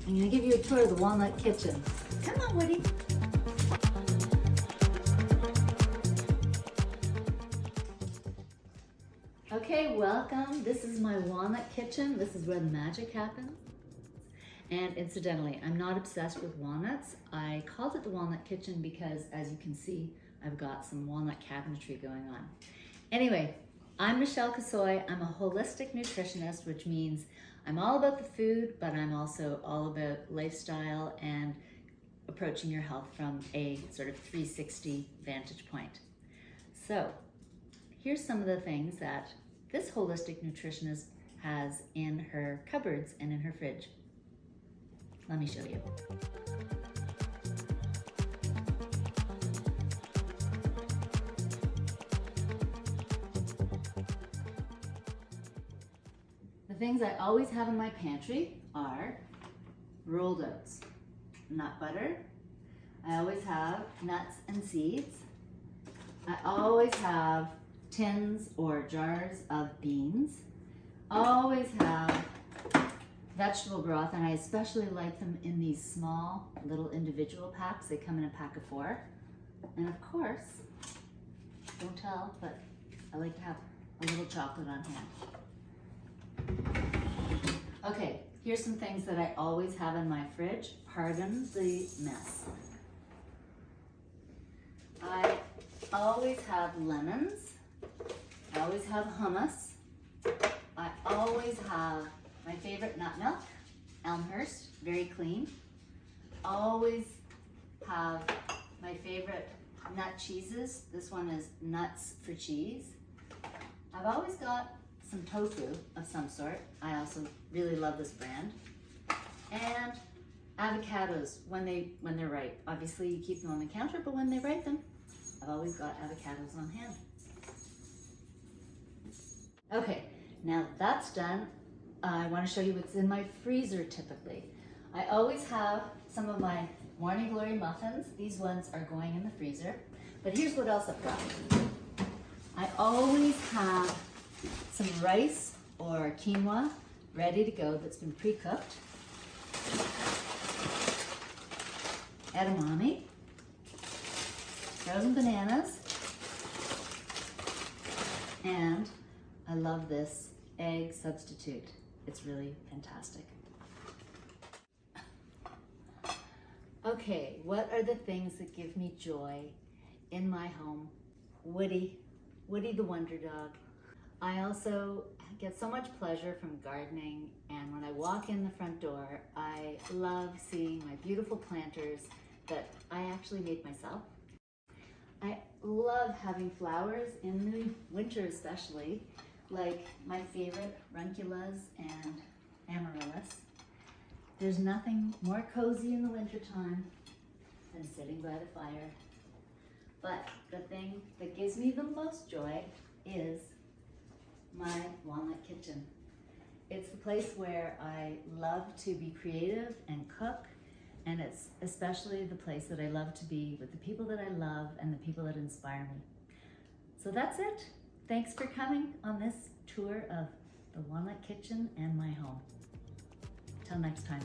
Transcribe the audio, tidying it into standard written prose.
I'm going to give you a tour of the Walnut kitchen. Come on, Woody. Okay, welcome. This is my Walnut kitchen. This is where the magic happens. And incidentally, I'm not obsessed with walnuts. I called it the Walnut kitchen because, as you can see, I've got some walnut cabinetry going on. Anyway, I'm Michelle Kosoy. I'm a holistic nutritionist, which means I'm all about the food, but I'm also all about lifestyle and approaching your health from a sort of 360 vantage point. So here's some of the things that this holistic nutritionist has in her cupboards and in her fridge. Let me show you. The things I always have in my pantry are rolled oats, nut butter. I always have nuts and seeds. I always have tins or jars of beans. Always have vegetable broth, and I especially like them in these small little individual packs. They come in a pack of 4. And of course, don't tell, but I like to have a little chocolate on hand. Okay, here's some things that I always have in my fridge. Pardon the mess. I always have lemons. I always have hummus. I always have my favorite nut milk, Elmhurst, very clean. Always have my favorite nut cheeses. This one is Nuts for Cheese. I've always got some tofu of some sort. I also really love this brand. And avocados when they're ripe. Obviously you keep them on the counter, but when they ripen, I've always got avocados on hand. Okay, now that that's done, I want to show you what's in my freezer typically. I always have some of my Morning Glory muffins. These ones are going in the freezer. But here's what else I've got. I always have some rice or quinoa ready to go that's been pre-cooked. Edamame, frozen bananas, and I love this egg substitute. It's really fantastic. Okay, what are the things that give me joy in my home? Woody the Wonder Dog. I also get so much pleasure from gardening, and when I walk in the front door, I love seeing my beautiful planters that I actually made myself. I love having flowers in the winter especially, like my favorite ranunculus and amaryllis. There's nothing more cozy in the wintertime than sitting by the fire. But the thing that gives me the most joy is my Walnut kitchen. It's the place where I love to be creative and cook, and it's especially the place that I love to be with the people that I love and the people that inspire me. So that's it. Thanks for coming on this tour of the Walnut kitchen and my home. Till next time.